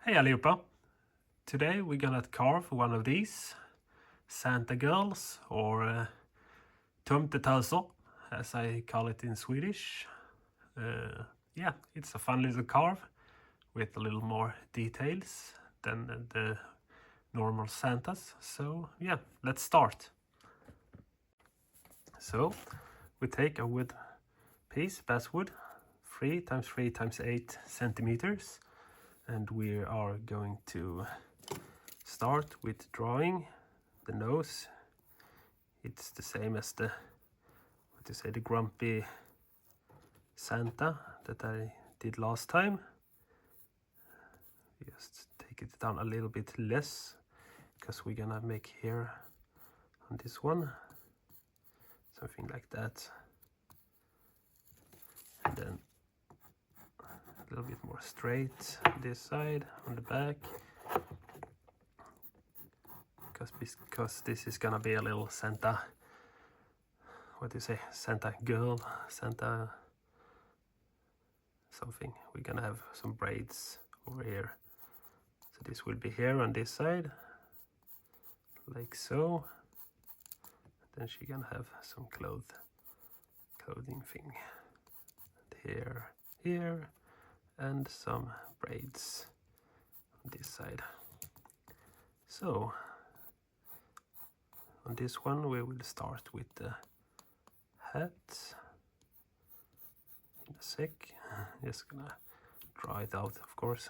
Hej allihopa! Today we're gonna carve one of these Santa girls, or Tomte, as I call it in Swedish. Yeah, it's a fun little carve with a little more details than the normal Santas. So yeah, let's start. So we take a wood piece, basswood, 3 x 3 x 8 centimeters. And we are going to start with drawing the nose. It's the same as the, the grumpy Santa that I did last time. Just take it down a little bit less, because we're gonna make here on this one, something like that. And then a little bit more straight this side on the back, because this is gonna be a little Santa, what do you say, Santa girl, Santa something. We're gonna have some braids over here, so this will be here on this side, like so. Then she's gonna have some clothing thing, and here and some braids on this side. So on this one we will start with the hat in a sec. Just gonna draw it out, of course,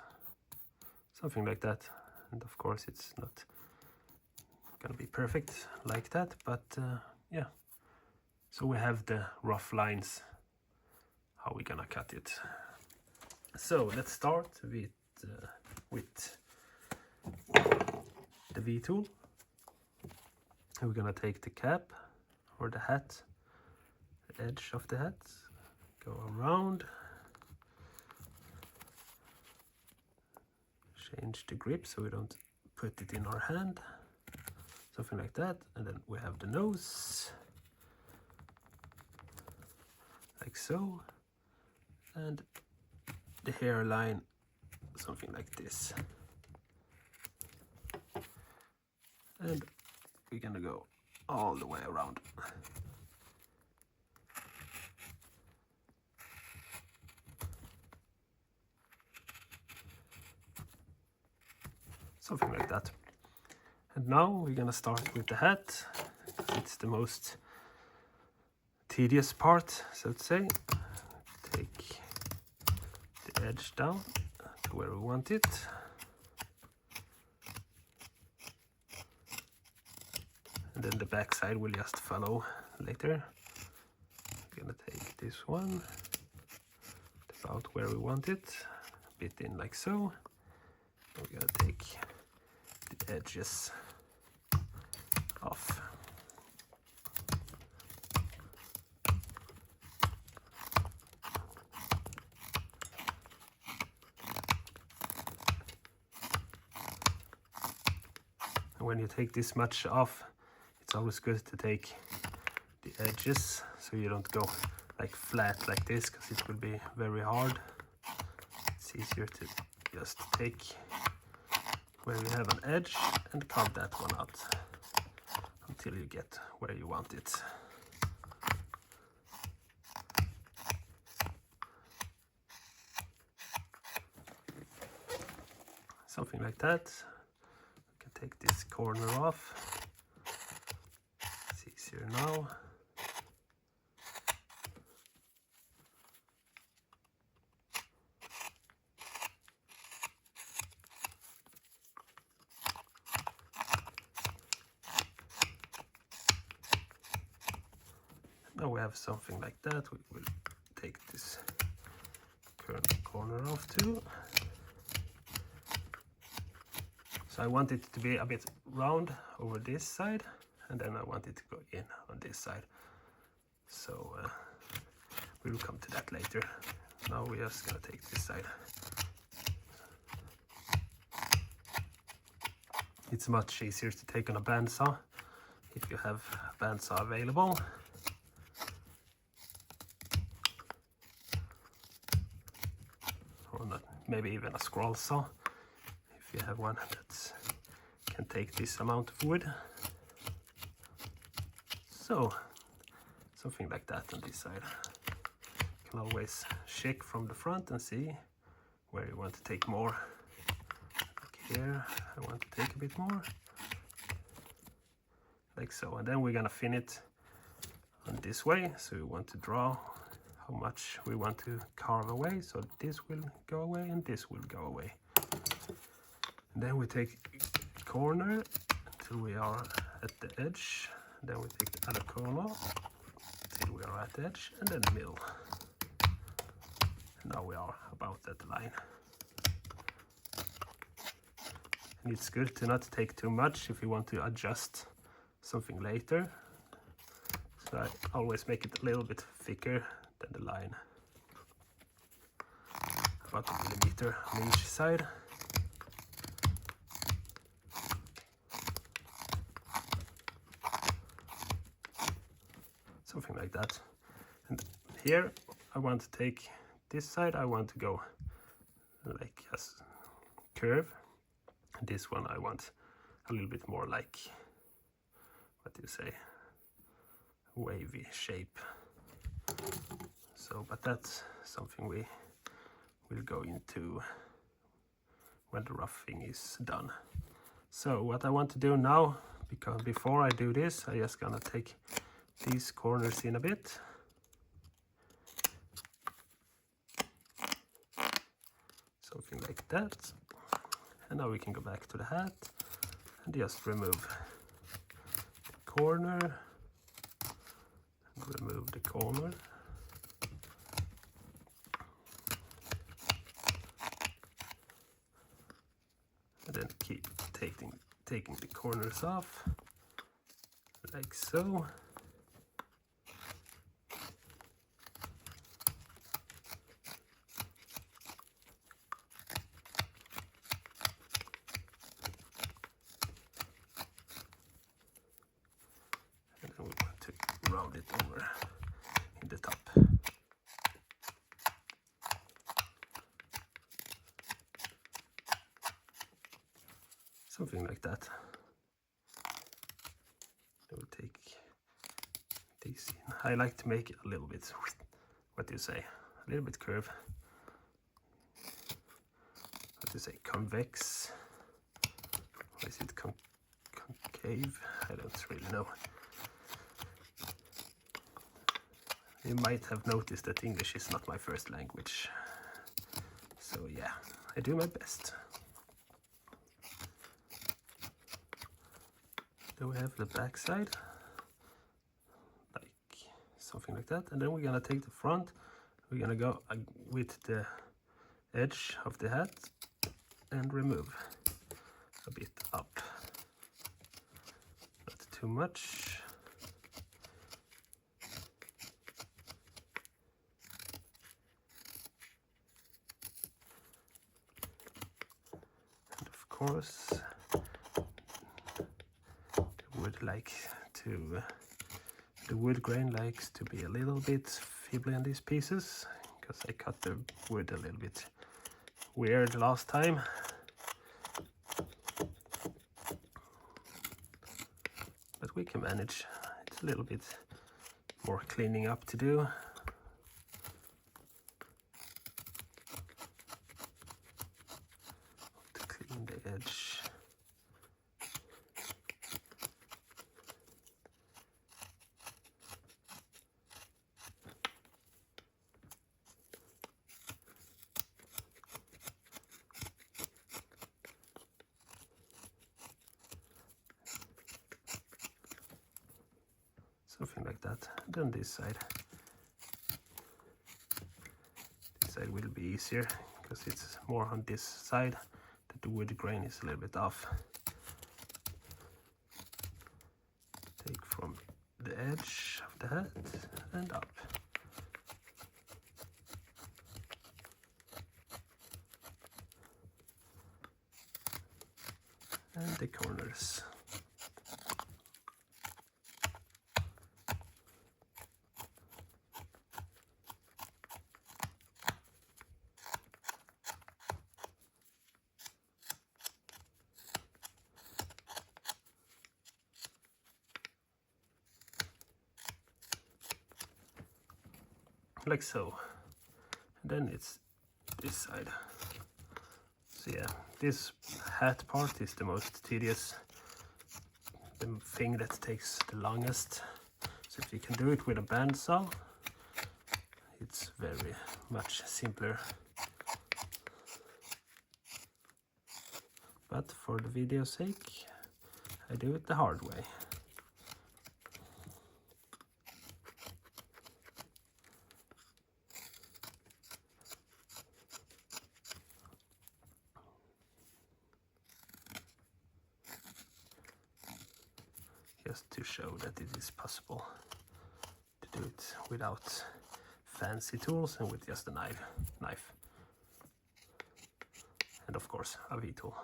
something like that. And of course it's not gonna be perfect like that, but yeah, so we have the rough lines how we're gonna cut it. So let's start with the V tool. We're gonna take the cap or the hat, the edge of the hat, go around, change the grip so we don't put it in our hand, something like that. And then we have the nose, like so, and the hairline, something like this. And we're gonna go all the way around. Something like that. And now we're gonna start with the hat. It's the most tedious part, so to say. Take the edge down to where we want it. And then the back side will just follow later. We're gonna take this one about where we want it, a bit in like so. And we're gonna take the edges off. And when you take this much off, it's always good to take the edges so you don't go like flat like this, because it will be very hard. It's easier to just take where you have an edge and cut that one out until you get where you want it. Something like that. We can take this corner off. It's easier now. Now we have something like that. We will take this corner off too. So I want it to be a bit round over this side, and then I want it to go in on this side. So we will come to that later. Now we're just gonna take this side. It's much easier to take on a bandsaw if you have a bandsaw available. Or not, maybe even a scroll saw if you have one that can take this amount of wood. So something like that on this side. You can always check from the front and see where you want to take more. Like here, I want to take a bit more, like so. And then we're gonna fin it on this way. So we want to draw how much we want to carve away. So this will go away and this will go away. And then we take corner until we are at the edge. Then we take the other corner till we are at the edge, and then mill. And now we are about that line. And it's good to not take too much if you want to adjust something later. So I always make it a little bit thicker than the line. About a millimeter on each side. Something like that. And here I want to take this side, I want to go like a curve. And this one I want a little bit more like, what do you say, wavy shape. So, but that's something we will go into when the roughing is done. So what I want to do now, because before I do this, I just gonna take these corners in a bit. Something like that. And now we can go back to the hat and just remove the corner and remove the corner. And then keep taking the corners off, like so. And then we want to round it over in the top. Something like that. I will take these in. I like to make it a little bit, what do you say, a little bit curve. What do you say, convex? Or is it concave? I don't really know. You might have noticed that English is not my first language. So yeah, I do my best. Then we have the back side, like something like that. And then we're gonna take the front. We're gonna go with the edge of the hat and remove a bit up. Not too much. And of course, the wood grain likes to be a little bit fibbly in these pieces, because I cut the wood a little bit weird last time. But we can manage. It's a little bit more cleaning up to do. To clean the edge. Something like that. And then this side will be easier, because it's more on this side that the wood grain is a little bit off. Take from the edge of the hat and up. And the corners. like so. And then it's this side. So yeah, this hat part is the most tedious, the thing that takes the longest. So if you can do it with a bandsaw, it's very much simpler. But for the video's sake, I do it the hard way. Just to show that it is possible to do it without fancy tools and with just a knife. And of course a V-tool.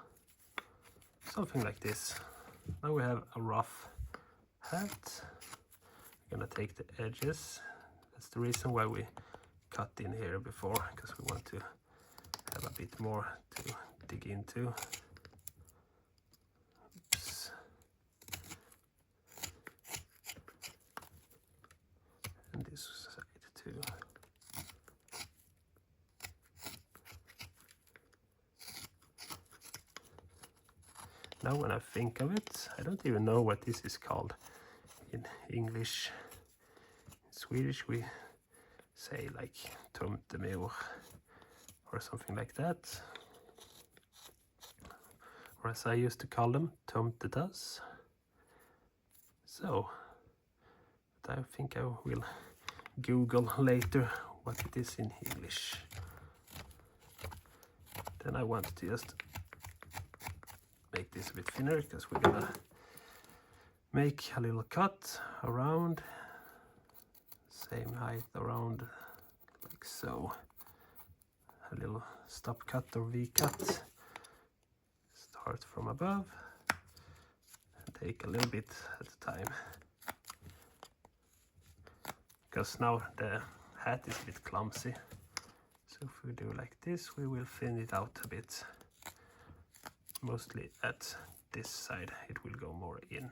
Something like this. Now we have a rough hat. I'm gonna take the edges. That's the reason why we cut in here before, because we want to have a bit more to dig into. Oops. And this side too. Now when I think of it, I don't even know what this is called in English. In Swedish we say like Tomte or something like that. Or as I used to call them, tomtetas. So, but I think I will Google later what it is in English. Then I want to just make this a bit thinner, because we're gonna make a little cut around, same height around, like so. A little stop cut or V cut. Start from above and take a little bit at a time. Because now the hat is a bit clumsy. So if we do like this, we will thin it out a bit. Mostly at this side, it will go more in.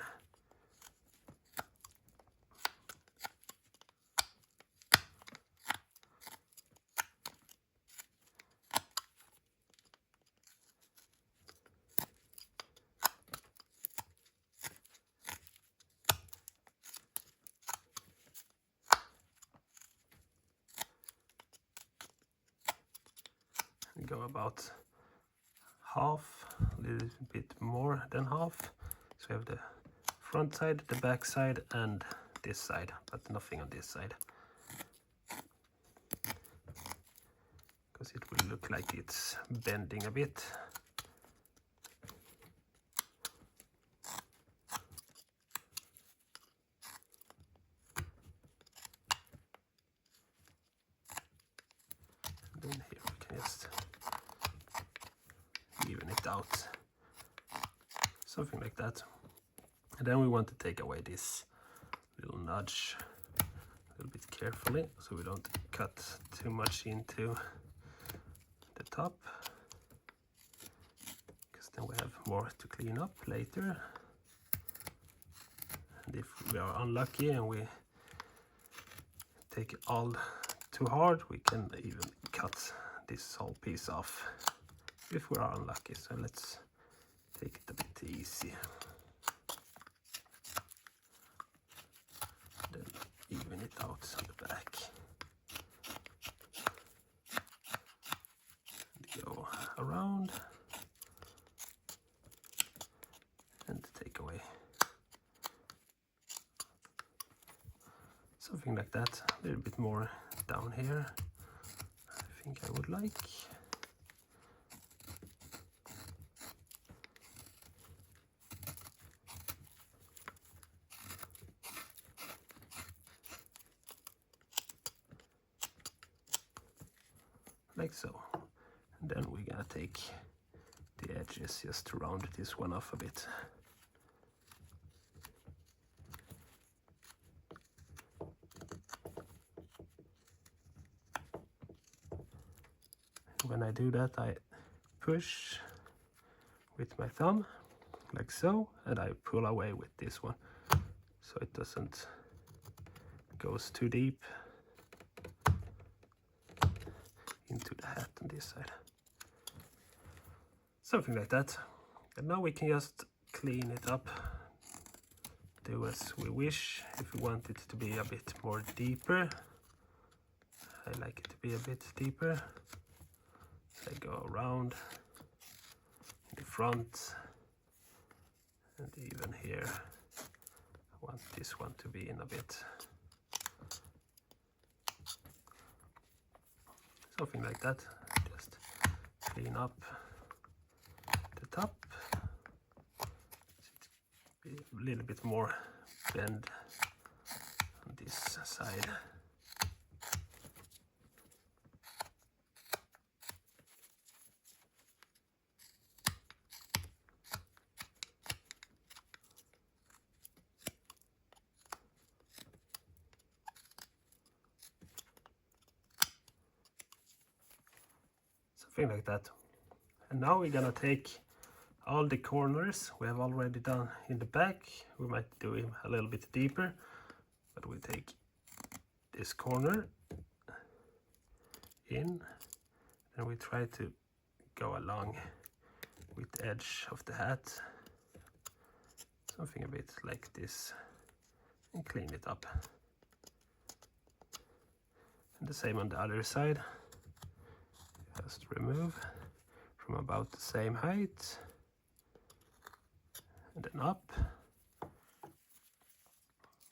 We go about half, a little bit more than half. So we have the front side, the back side, and this side, but nothing on this side. Because it will look like it's bending a bit. And then here we can just even it out, something like that. And then we want to take away this little nudge a little bit carefully, so we don't cut too much into the top, because then we have more to clean up later. And if we are unlucky and we take it all too hard, we can even cut this whole piece off if we are unlucky. So let's take it a bit easy. Then even it out on the back. And go around and take away. Something like that, a little bit more down here. I think I would like. Like so. And then we're gonna take the edges just to round this one off a bit. When I do that, I push with my thumb, like so, and I pull away with this one, so it doesn't goes too deep. hat on this side. Something like that. And now we can just clean it up, do as we wish. If we want it to be a bit more deeper, I like it to be a bit deeper. So I go around in the front, and even here I want this one to be in a bit. Something like that. Just clean up the top. Be a little bit more bend on this side. Something like that. And now we're gonna take all the corners we have already done in the back. We might do him a little bit deeper, but we take this corner in, and we try to go along with the edge of the hat, something a bit like this, and clean it up. And the same on the other side. Just remove from about the same height, and then up,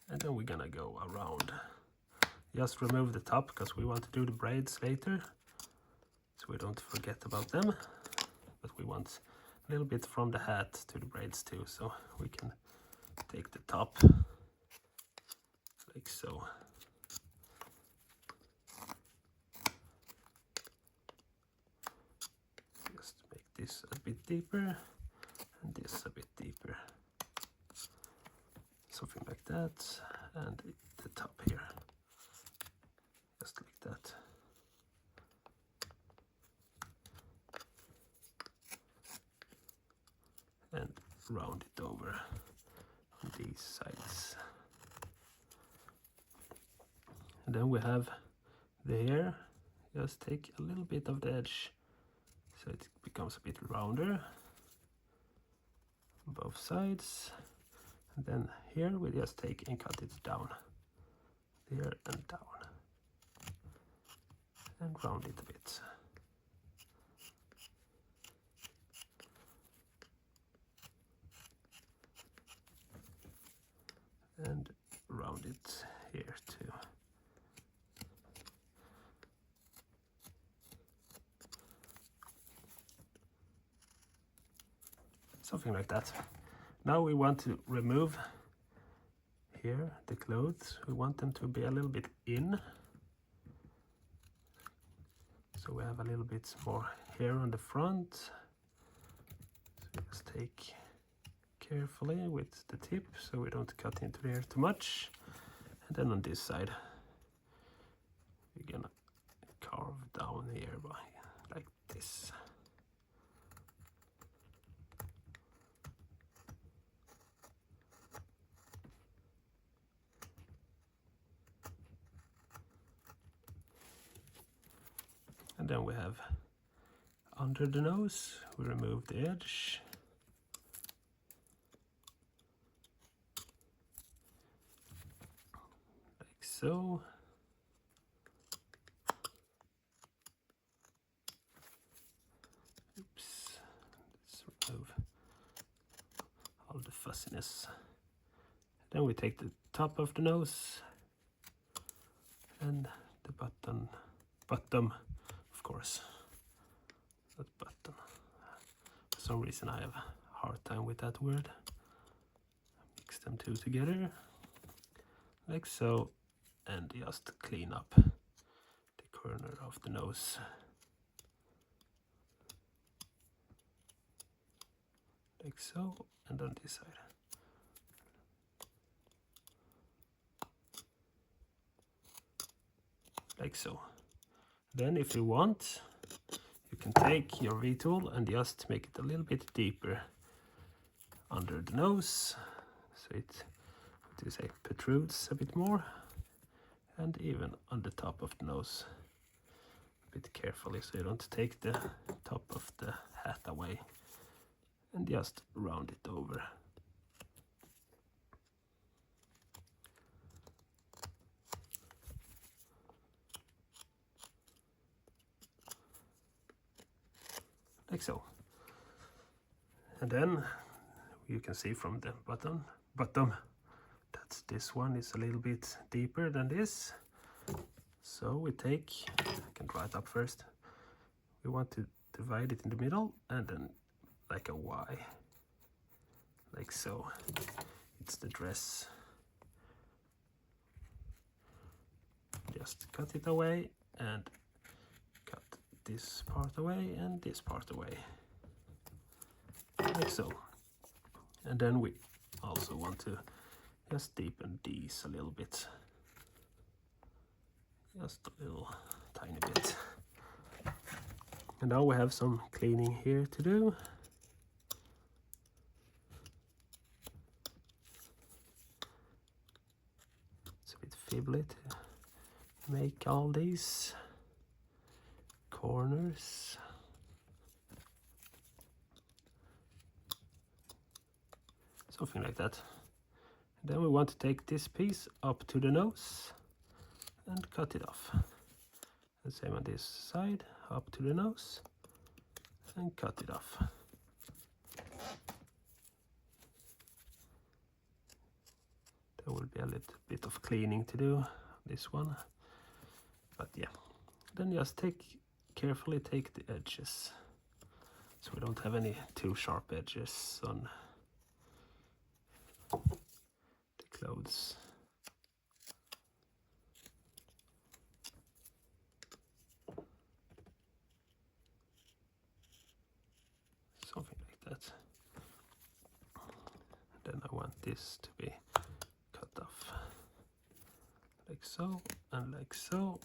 and then we're gonna go around. Just remove the top because we want to do the braids later, so we don't forget about them, but we want a little bit from the hat to the braids too, so we can take the top like so. Just make this a bit deeper and this a bit deeper, something like that, and the top here, just like that. And round it over on these sides. And then we have the hair. Just take a little bit of the edge so it becomes a bit rounder on both sides. And then here we just take and cut it down, there and down, and round it a bit. And round it here too. Something like that. Now we want to remove here the clothes. We want them to be a little bit in, so we have a little bit more hair on the front. So just take carefully with the tip so we don't cut into the hair too much. And then on this side we're gonna carve down here like this. And then we have under the nose, we remove the edge. Like so. Oops, let's remove all the fussiness. Then we take the top of the nose and the bottom, of course, not button. For some reason I have a hard time with that word. Mix them two together, like so, and just clean up the corner of the nose. Like so, and on this side. Like so. Then if you want, you can take your V-tool and just make it a little bit deeper under the nose, so it, what do you say, protrudes a bit more, and even on the top of the nose. bit carefully so you don't take the top of the hat away, and just round it over. Like so. And then you can see from the bottom that this one is a little bit deeper than this. So we take, I can draw it up first. We want to divide it in the middle and then like a Y. Like so. It's the dress. Just cut it away and cut this part away and this part away. Like so. And then we also want to just deepen these a little bit. Just a little tiny bit. And now we have some cleaning here to do. It's a bit fiddly to make all these corners. Something like that. And then we want to take this piece up to the nose and cut it off. And same on this side, up to the nose and cut it off. There will be a little bit of cleaning to do, this one. But yeah, then just carefully take the edges, so we don't have any too sharp edges on the clothes. Something like that. Then I want this to be cut off like so and like so,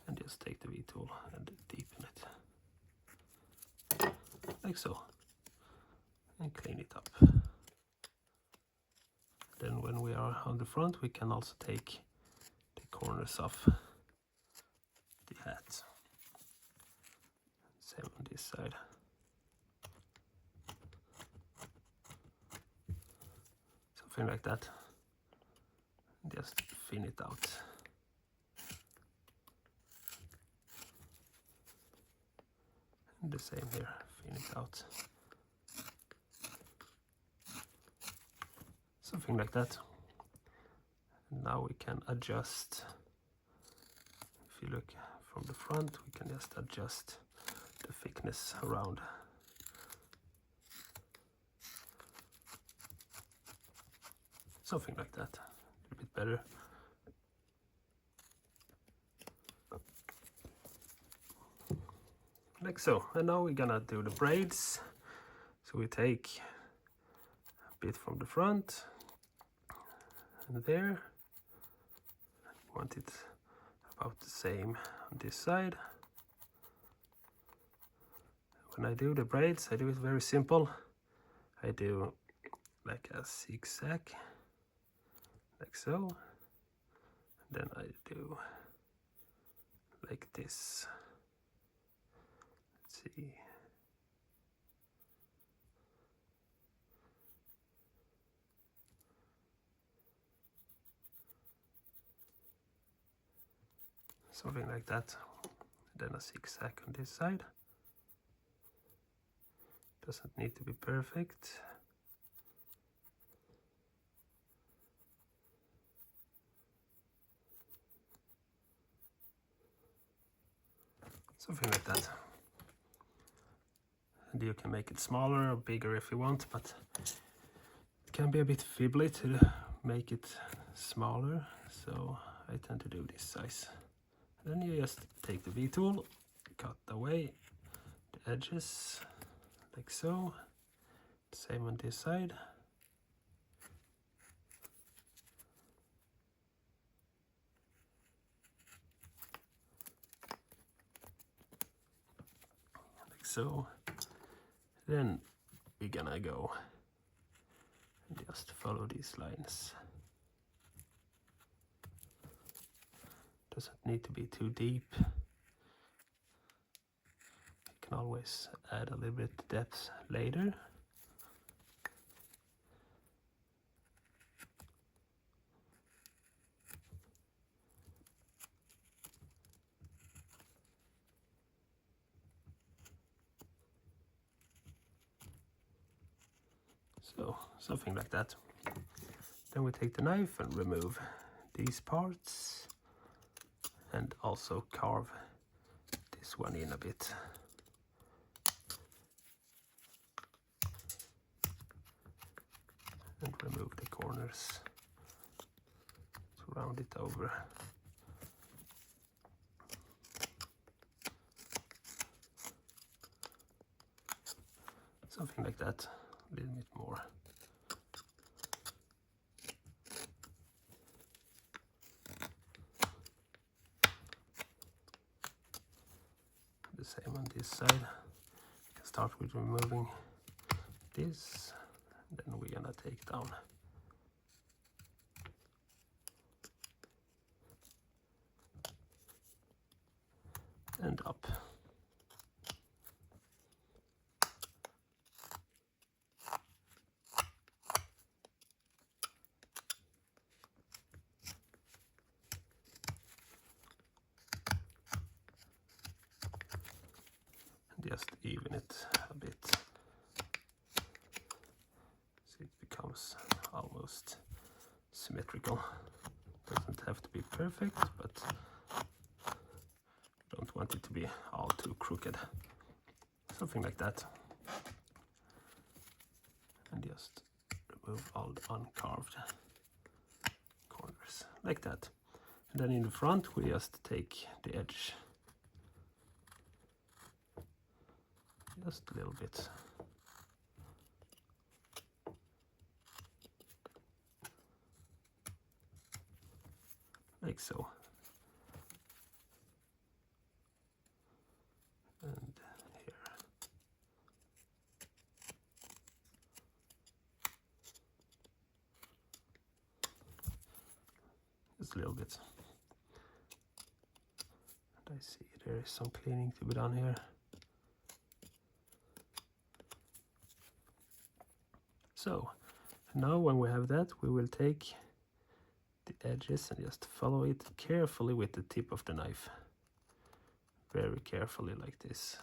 and just take the V-tool and deepen it like so and clean it up. Then when we are on the front, we can also take the corners off the hat. Same on this side. Something like that. Just thin it out. And the same here, thin it out. Something like that. And now we can adjust. If you look from the front, we can just adjust the thickness around. Something like that, a bit better. Like so. And now we're gonna do the braids. So we take a bit from the front and there. Want it about the same on this side. When I do the braids, I do it very simple. I do like a zigzag, like so. Then I do like this. Let's see. Something like that. Then a zigzag on this side. Doesn't need to be perfect. Something like that. And you can make it smaller or bigger if you want, but it can be a bit fiddly to make it smaller, so I tend to do this size. Then you just take the V-tool, cut away the edges, like so. Same on this side. Like so. Then we're gonna go and just follow these lines. Doesn't need to be too deep. can always add a little bit depth later. So something like that. Then we take the knife and remove these parts and also carve this one in a bit. And remove the corners to round it over. Something like that, a little bit more. The same on this side. You can start with removing this, then we're gonna take down and up. Just even it a bit so it becomes almost symmetrical. Doesn't have to be perfect, but don't want it to be all too crooked. Something like that. And just remove all the uncarved corners like that. And then in the front we just take the edge. Just a little bit. Like so. And here. Just a little bit. And I see there is some cleaning to be done here. So now when we have that, we will take the edges and just follow it carefully with the tip of the knife. Very carefully like this.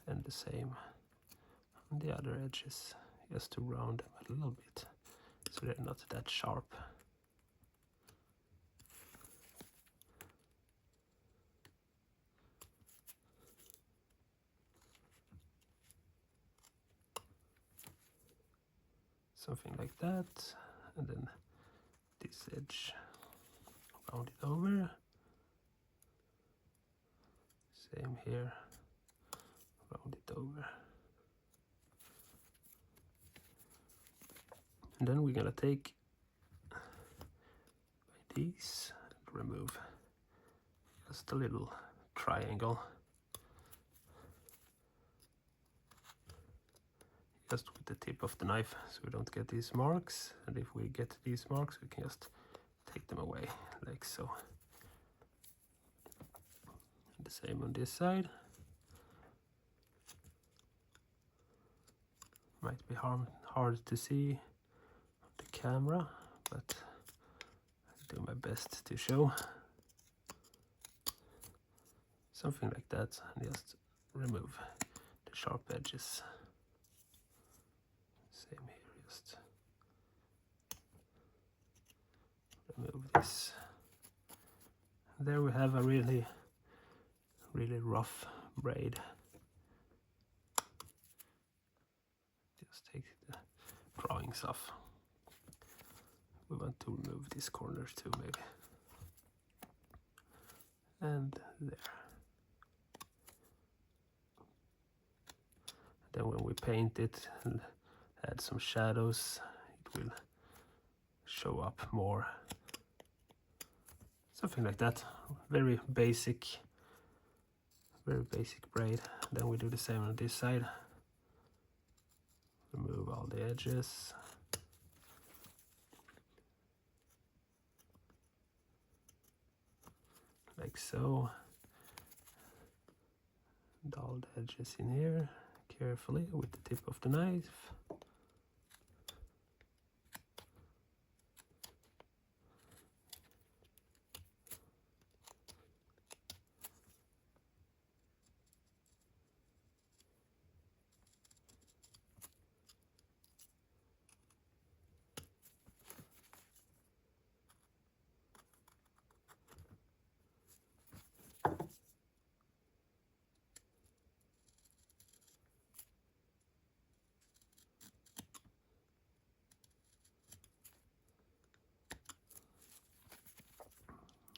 And the same on the other edges, just to round them a little bit so they're not that sharp. Something like that, and then this edge, round it over. Same here, round it over. And then we're gonna take by these and remove just a little triangle. Just with the tip of the knife, so we don't get these marks. And if we get these marks, we can just take them away, like so. And the same on this side. Might be hard to see on the camera, but I do my best to show. Something like that, and just remove the sharp edges. Same here, just remove this. There we have a really rough braid. Just take the drawings off. We want to remove these corners too, maybe. And there. Then when we paint it and add some shadows, it will show up more. Something like that. Very basic braid. Then we do the same on this side. Remove all the edges. like so, and all the edges in here carefully with the tip of the knife.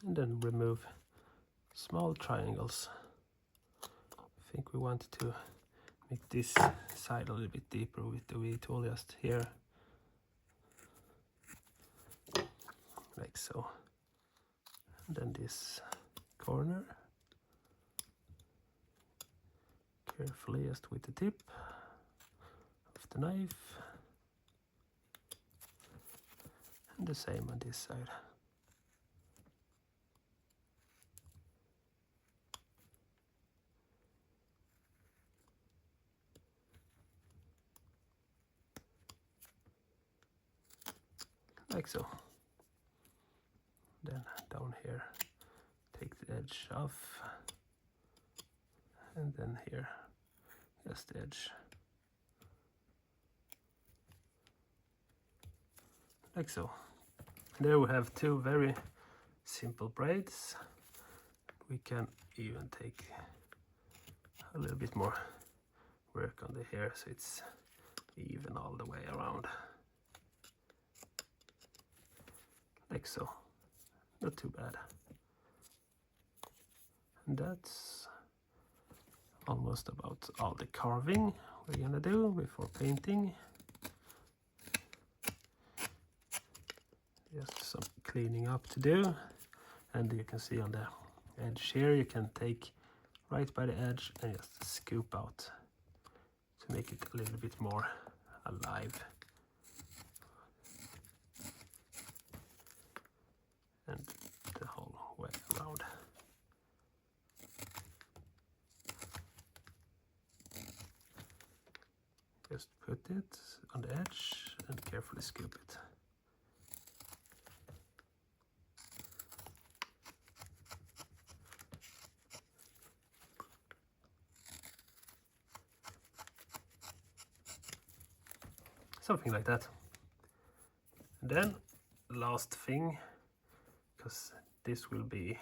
And then remove small triangles. I think we want to make this side a little bit deeper with the V tool just here, like so. And then this corner, carefully just with the tip of the knife, and the same on this side. Like so. Then down here, take the edge off, and then here, just the edge. Like so. There we have two very simple braids. We can even take a little bit more work on the hair so it's even all the way around. Like so. Not too bad. And that's almost about all the carving we're gonna do before painting. Just some cleaning up to do, and you can see on the edge here you can take right by the edge and just scoop out to make it a little bit more alive. And the whole way around. Just put it on the edge and carefully scoop it. Something like that. And then last thing, because this will be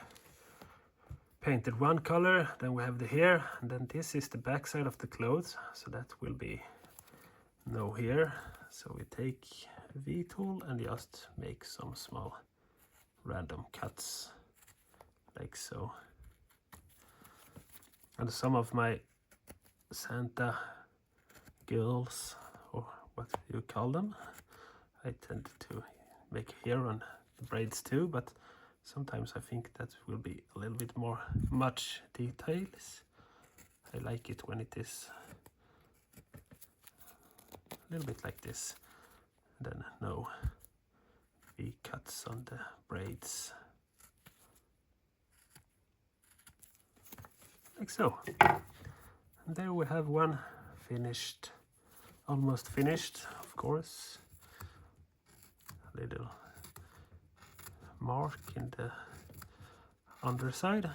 painted one color, then we have the hair, and then this is the back side of the clothes, so that will be no hair. So we take a V tool and just make some small random cuts like so. And some of my Santa girls, or what you call them, I tend to make hair on the braids too, but sometimes I think that will be a little bit more much details. I like it when it is a little bit like this, and then no V cuts on the braids, like so. And there we have one finished, almost finished, of course. A little mark in the underside,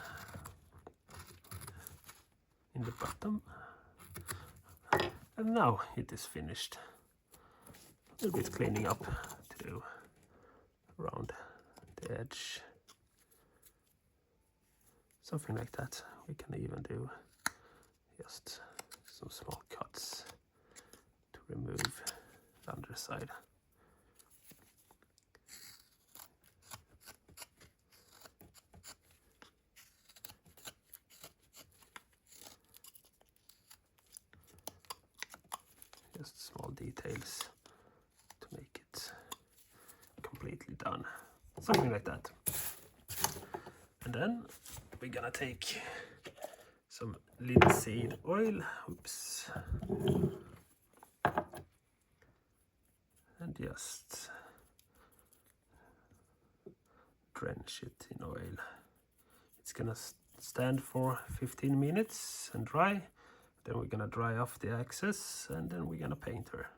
in the bottom, and now it is finished. A little bit cleaning up to do around the edge, something like that. We can even do just some small cuts to remove the underside. Just small details to make it completely done. Something like that. And then we're gonna take some linseed oil, oops, and just drench it in oil. It's It's gonna stand for 15 minutes and dry. Then we're gonna dry off the excess and then we're gonna paint her.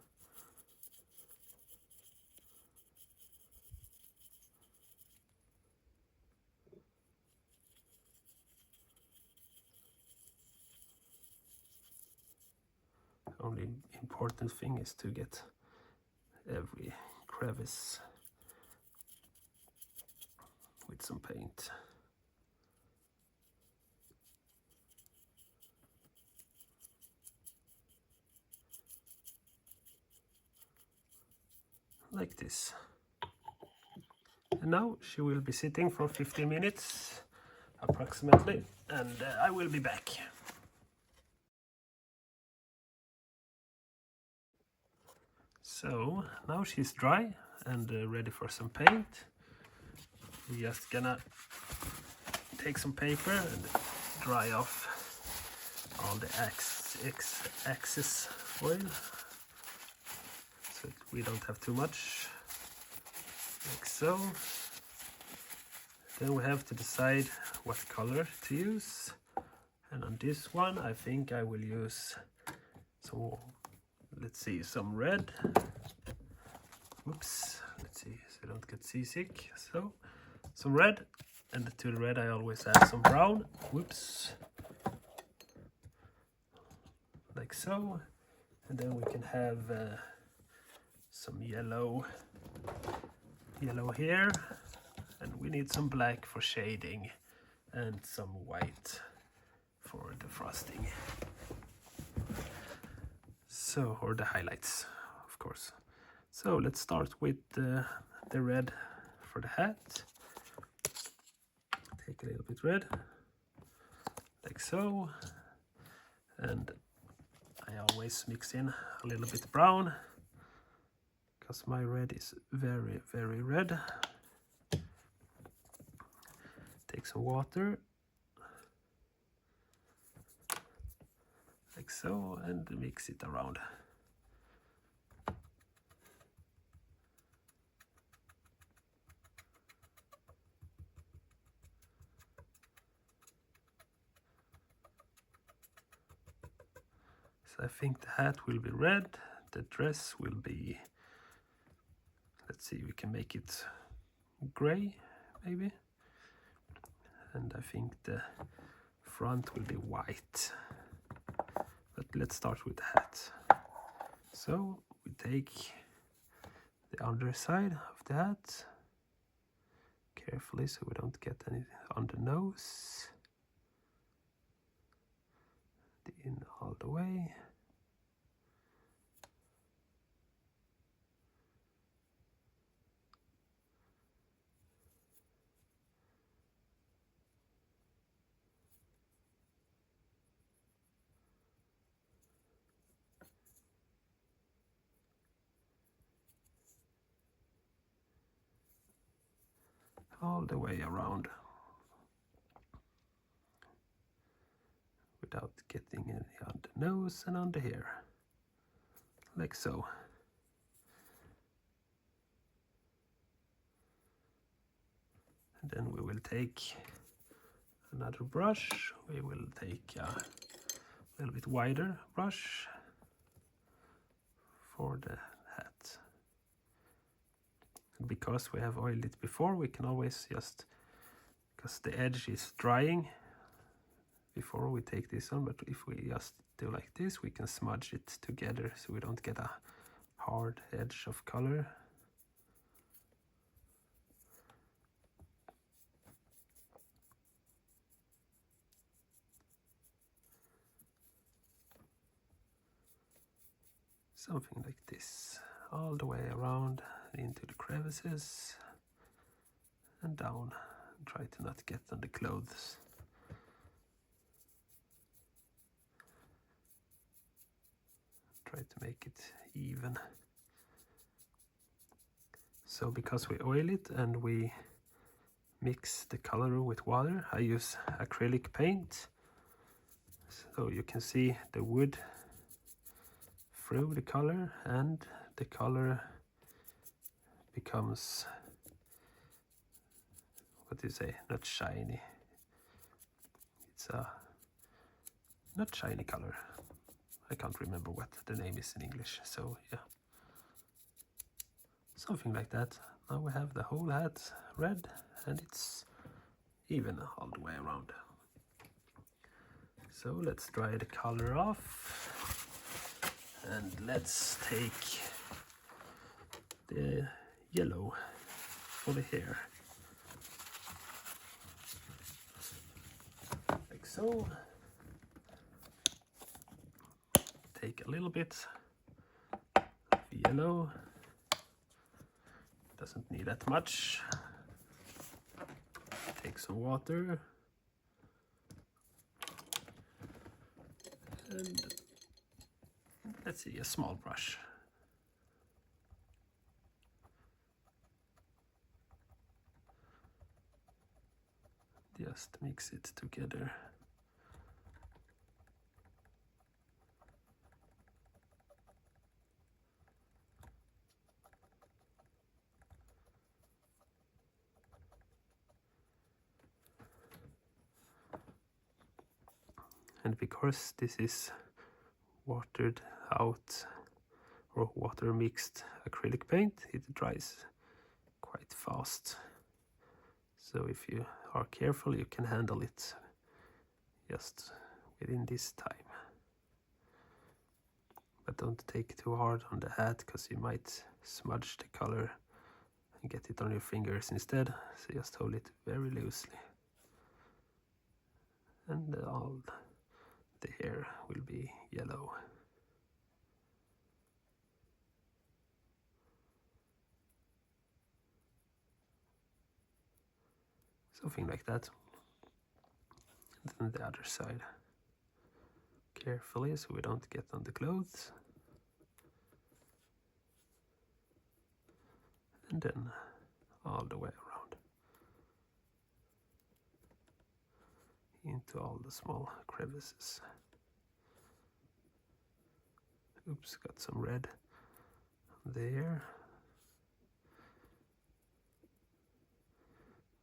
Only important thing is to get every crevice with some paint. Like this. And now she will be sitting for 15 minutes approximately, and I will be back. So now she's dry and ready for some paint. We're just gonna take some paper and dry off all the excess oil, so we don't have too much, like so. Then we have to decide what color to use, and on this one I think I will use some, let's see, some red. Oops, let's see so I don't get seasick. So some red, and to the red I always add some brown. Whoops, like so. And then we can have some yellow here, and we need some black for shading and some white for the frosting. So, or the highlights, of course. So let's start with the red for the hat. Take a little bit red, like so, and I always mix in a little bit brown because my red is very, very red. Take some water, like so, and mix it around. So I think the hat will be red, the dress will be, let's see, we can make it gray maybe, and I think the front will be white. But let's start with the hat. So we take the underside of the hat carefully so we don't get anything on the nose. In all the way. All the way around without getting any on the nose and on the hair, like so. And then we will take another brush. We will take a little bit wider brush for the hat. And because we have oiled it before, we can always just, because the edge is drying before we take this on, but if we just do like this, we can smudge it together so we don't get a hard edge of color. Something like this, all the way around into the crevices and down. And try to not get on the clothes. Try to make it even. So because we oil it and we mix the color with water, I use acrylic paint. So you can see the wood through the color, and the color becomes, what do you say, not shiny, It's a not shiny color. I can't remember what the name is in English, so yeah. Something like that. Now we have the whole hat red, and it's even all the way around. So let's dry the color off, and let's take the yellow for the hair. Like so. Take a little bit of yellow. Doesn't need that much. Take some water. And let's see, a small brush. Just mix it together. And because this is watered out or water mixed acrylic paint, it dries quite fast. So if you are careful, you can handle it just within this time. But don't take too hard on the hat, because you might smudge the color and get it on your fingers instead. So just hold it very loosely. And all the hair will be yellow. Something like that. And then the other side. Carefully, so we don't get on the clothes. And then all the way around. Into all the small crevices. Oops, got some red there.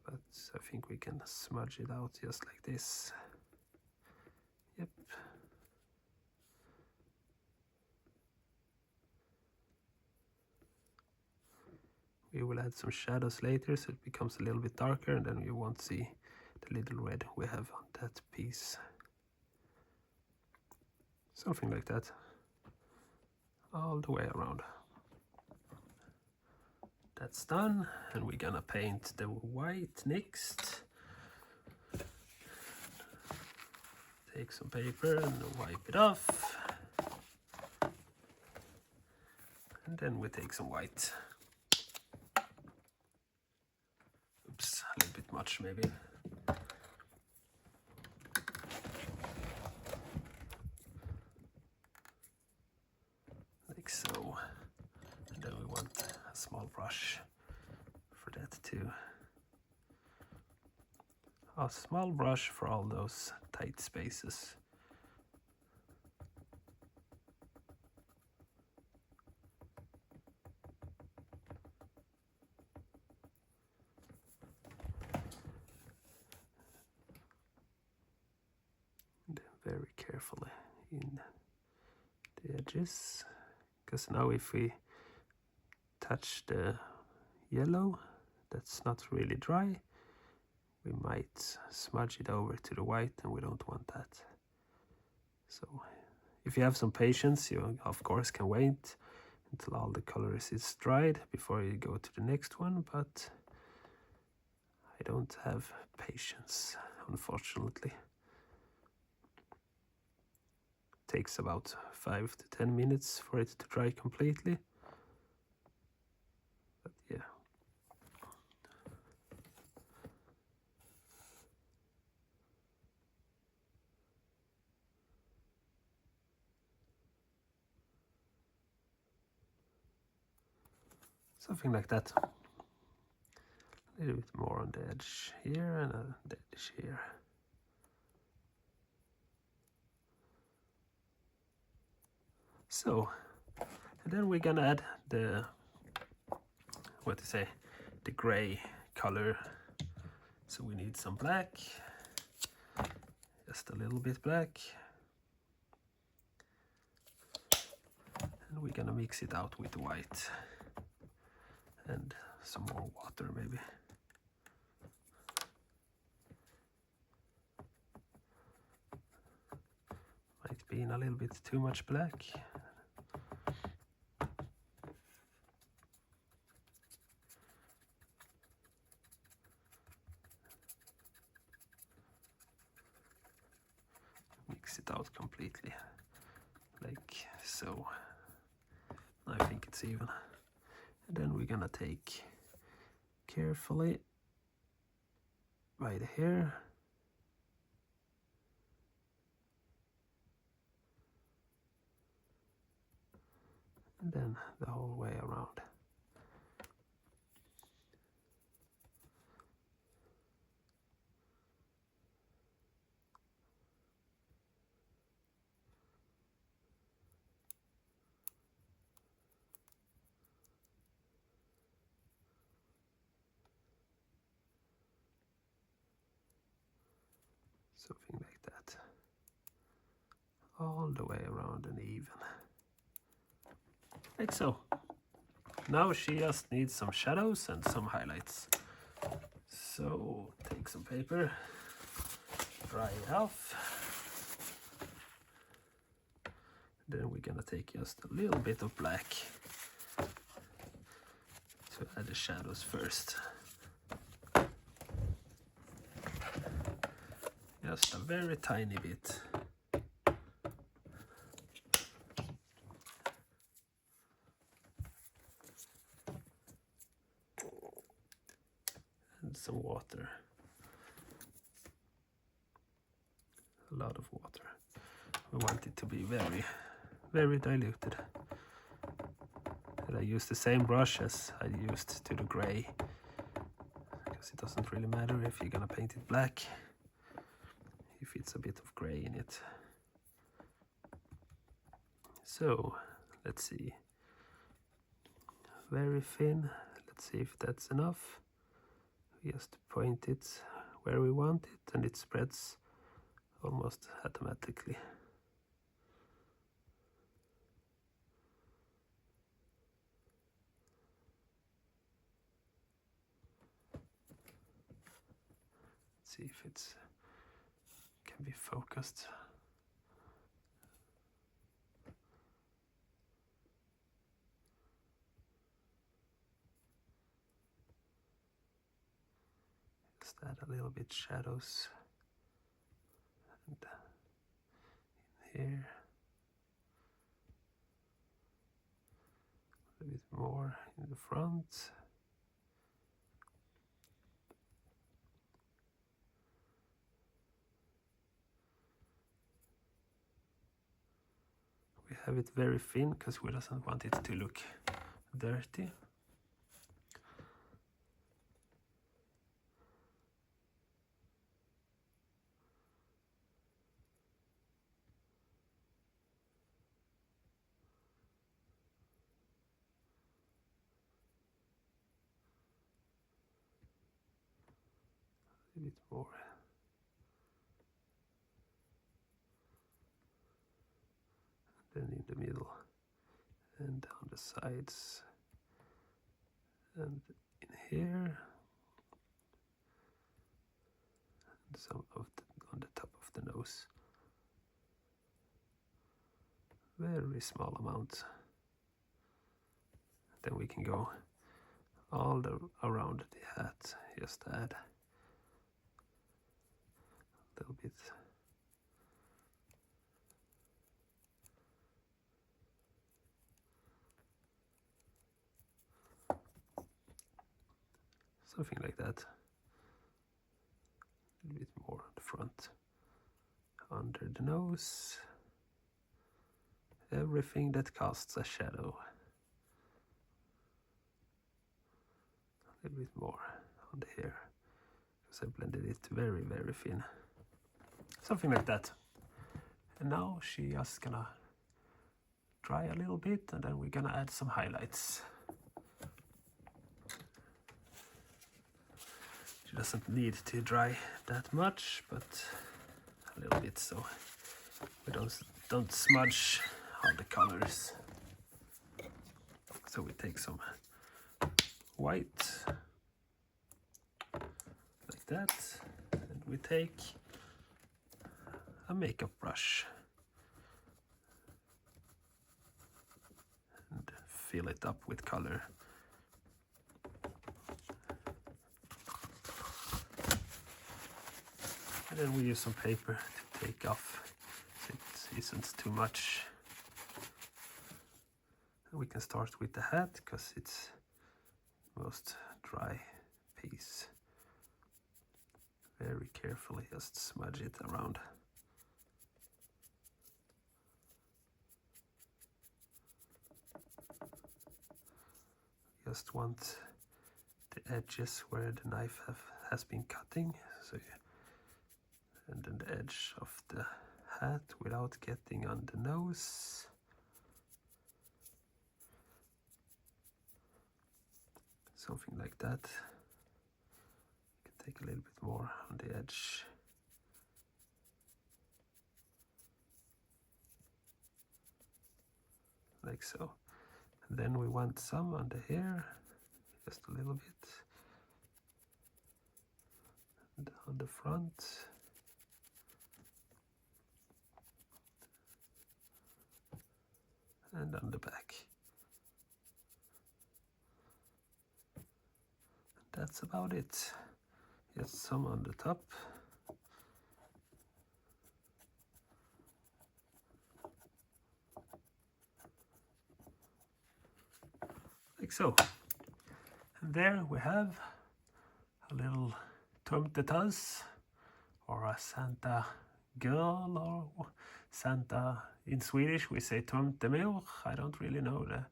But I think we can smudge it out just like this. Yep. We will add some shadows later, so it becomes a little bit darker, and then you won't see the little red we have on that piece. Something like that. All the way around. That's done, and we're gonna paint the white next. Take some paper and wipe it off. And then we take some white. Oops, a little bit much maybe. Like so. And then we want a small brush for that too. A small brush for all those tight spaces. And very carefully in the edges, because now if we touch the yellow that's not really dry, we might smudge it over to the white, and we don't want that. So if you have some patience, you of course can wait until all the colors is dried before you go to the next one, but I don't have patience, unfortunately. It takes about 5 to 10 minutes for it to dry completely. But yeah. Something like that. A little bit more on the edge here and on the edge here. So, and then we're gonna add the, the gray color. So we need some black. Just a little bit black. And we're gonna mix it out with white and some more water maybe. Might be in a little bit too much black. Mix it out completely, like so. I think it's even. And then we're gonna take carefully by the hair. And then the whole way around. Something like that. All the way around and even. Like so. Now she just needs some shadows and some highlights. So take some paper, dry it off. Then we're gonna take just a little bit of black to add the shadows first. Just a very tiny bit. And some water. A lot of water. We want it to be very, very diluted. And I use the same brush as I used to the gray, because it doesn't really matter if you're gonna paint it black, if it's a bit of gray in it. So let's see, very thin. Let's see if that's enough. We just point it where we want it and it spreads almost automatically. Let's see if it's can be focused. Just add a little bit shadows and in here. A bit more in the front. We have it very thin because we doesn't want it to look dirty. A bit more. And then in the middle and on the sides and in here and some of on the top of the nose. Very small amount. Then we can go all around the hat. Just add a little bit. Something like that. A little bit more on the front. Under the nose. Everything that casts a shadow. A little bit more on the hair. Because I blended it very, very thin. Something like that. And now she's just gonna dry a little bit and then we're gonna add some highlights. She doesn't need to dry that much, but a a little bit so we don't smudge all the colors. So we take some white like that, and we take a makeup brush and fill it up with color. And then we use some paper to take off so it isn't too much. And we can start with the hat because it's most dry piece. Very carefully just smudge it around. Just want the edges where the knife has been cutting, so and then the edge of the hat without getting on the nose. Something like that. You can take a little bit more on the edge. Like so. And then we want some on the hair, just a little bit. And on the front. And on the back. And that's about it. Just some on the top. Like so. And there we have a little Tomte, or a Santa girl, or Santa in Swedish we say tomtemor. I don't really know the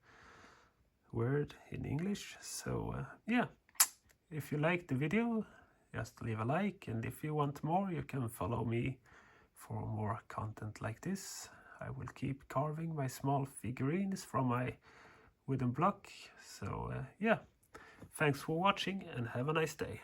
word in English. So yeah, if you like the video, just leave a like, and if you want more, you can follow me for more content like this. I will keep carving my small figurines from my wooden block. So yeah, thanks for watching and have a nice day.